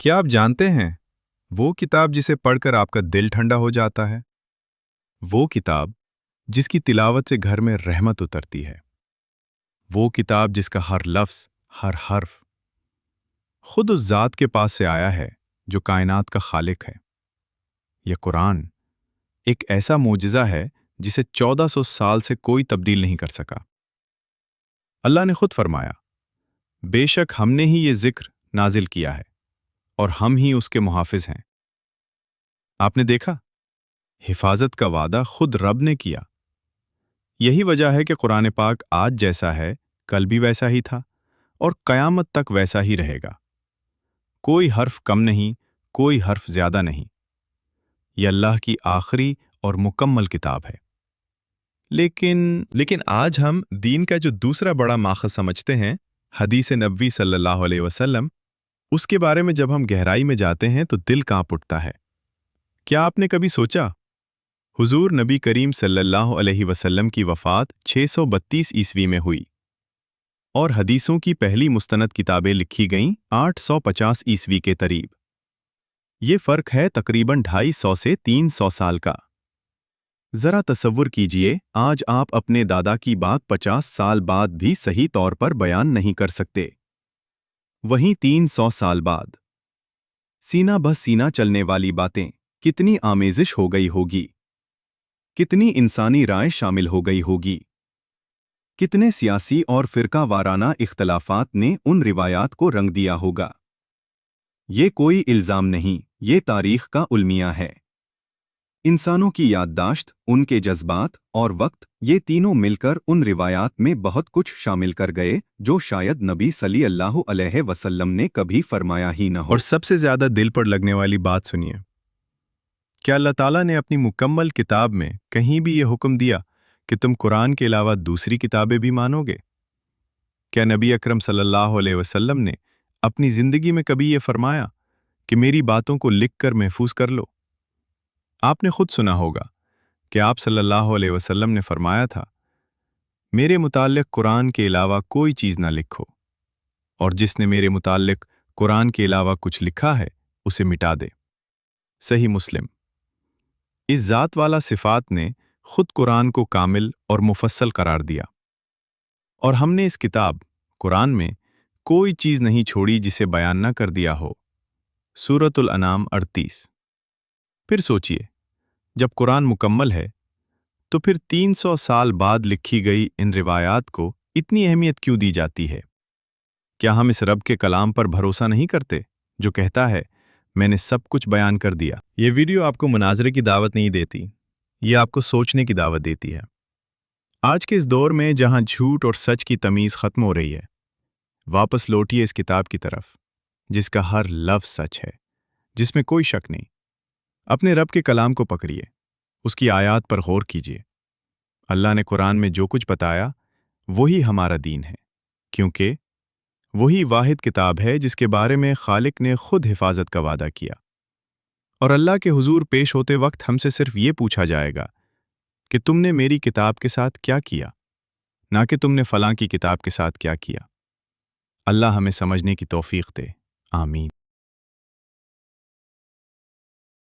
کیا آپ جانتے ہیں وہ کتاب جسے پڑھ کر آپ کا دل ٹھنڈا ہو جاتا ہے؟ وہ کتاب جس کی تلاوت سے گھر میں رحمت اترتی ہے، وہ کتاب جس کا ہر لفظ، ہر حرف خود اس ذات کے پاس سے آیا ہے جو کائنات کا خالق ہے۔ یہ قرآن ایک ایسا معجزہ ہے جسے 1400 سال سے کوئی تبدیل نہیں کر سکا۔ اللہ نے خود فرمایا، بے شک ہم نے ہی یہ ذکر نازل کیا ہے اور ہم ہی اس کے محافظ ہیں۔ آپ نے دیکھا، حفاظت کا وعدہ خود رب نے کیا۔ یہی وجہ ہے کہ قرآن پاک آج جیسا ہے کل بھی ویسا ہی تھا اور قیامت تک ویسا ہی رہے گا۔ کوئی حرف کم نہیں، کوئی حرف زیادہ نہیں۔ یہ اللہ کی آخری اور مکمل کتاب ہے۔ لیکن آج ہم دین کا جو دوسرا بڑا ماخذ سمجھتے ہیں، حدیث نبوی صلی اللہ علیہ وسلم، اس کے بارے میں جب ہم گہرائی میں جاتے ہیں تو دل کانپ اٹھتا ہے۔ کیا آپ نے کبھی سوچا، حضور نبی کریم صلی اللہ علیہ وسلم کی وفات 632 میں ہوئی اور حدیثوں کی پہلی مستند کتابیں لکھی گئیں 850 کے قریب۔ یہ فرق ہے تقریباً 250 سے 300 سال کا۔ ذرا تصور کیجئے، آج آپ اپنے دادا کی بات 50 سال بعد بھی صحیح طور پر بیان نہیں کر سکتے۔ وہیں 300 سال بعد سینہ بہ سینہ چلنے والی باتیں کتنی آمیزش ہو گئی ہوگی، کتنی انسانی رائے شامل ہو گئی ہوگی، کتنے سیاسی اور فرقہ وارانہ اختلافات نے ان روایات کو رنگ دیا ہوگا۔ یہ کوئی الزام نہیں، یہ تاریخ کا المیہ ہے۔ انسانوں کی یادداشت، ان کے جذبات اور وقت، یہ تینوں مل کر ان روایات میں بہت کچھ شامل کر گئے جو شاید نبی صلی اللہ علیہ وسلم نے کبھی فرمایا ہی نہ ہو۔ اور سب سے زیادہ دل پر لگنے والی بات سنیے، کیا اللہ تعالیٰ نے اپنی مکمل کتاب میں کہیں بھی یہ حکم دیا کہ تم قرآن کے علاوہ دوسری کتابیں بھی مانو گے؟ کیا نبی اکرم صلی اللہ علیہ وسلم نے اپنی زندگی میں کبھی یہ فرمایا کہ میری باتوں کو لکھ کر محفوظ کر لو؟ آپ نے خود سنا ہوگا کہ آپ صلی اللہ علیہ وسلم نے فرمایا تھا، میرے متعلق قرآن کے علاوہ کوئی چیز نہ لکھو، اور جس نے میرے متعلق قرآن کے علاوہ کچھ لکھا ہے اسے مٹا دے۔ صحیح مسلم۔ اس ذات والا صفات نے خود قرآن کو کامل اور مفصل قرار دیا، اور ہم نے اس کتاب قرآن میں کوئی چیز نہیں چھوڑی جسے بیان نہ کر دیا ہو۔ سورۃ الانعام 38۔ پھر سوچئے، جب قرآن مکمل ہے تو پھر 300 سال بعد لکھی گئی ان روایات کو اتنی اہمیت کیوں دی جاتی ہے؟ کیا ہم اس رب کے کلام پر بھروسہ نہیں کرتے جو کہتا ہے، میں نے سب کچھ بیان کر دیا؟ یہ ویڈیو آپ کو مناظرے کی دعوت نہیں دیتی، یہ آپ کو سوچنے کی دعوت دیتی ہے۔ آج کے اس دور میں جہاں جھوٹ اور سچ کی تمیز ختم ہو رہی ہے، واپس لوٹیے اس کتاب کی طرف جس کا ہر لفظ سچ ہے، جس میں کوئی شک نہیں۔ اپنے رب کے کلام کو پکڑیے، اس کی آیات پر غور کیجیے۔ اللہ نے قرآن میں جو کچھ بتایا وہی ہمارا دین ہے، کیونکہ وہی واحد کتاب ہے جس کے بارے میں خالق نے خود حفاظت کا وعدہ کیا۔ اور اللہ کے حضور پیش ہوتے وقت ہم سے صرف یہ پوچھا جائے گا کہ تم نے میری کتاب کے ساتھ کیا کیا، نہ کہ تم نے فلاں کی کتاب کے ساتھ کیا کیا۔ اللہ ہمیں سمجھنے کی توفیق دے، آمین۔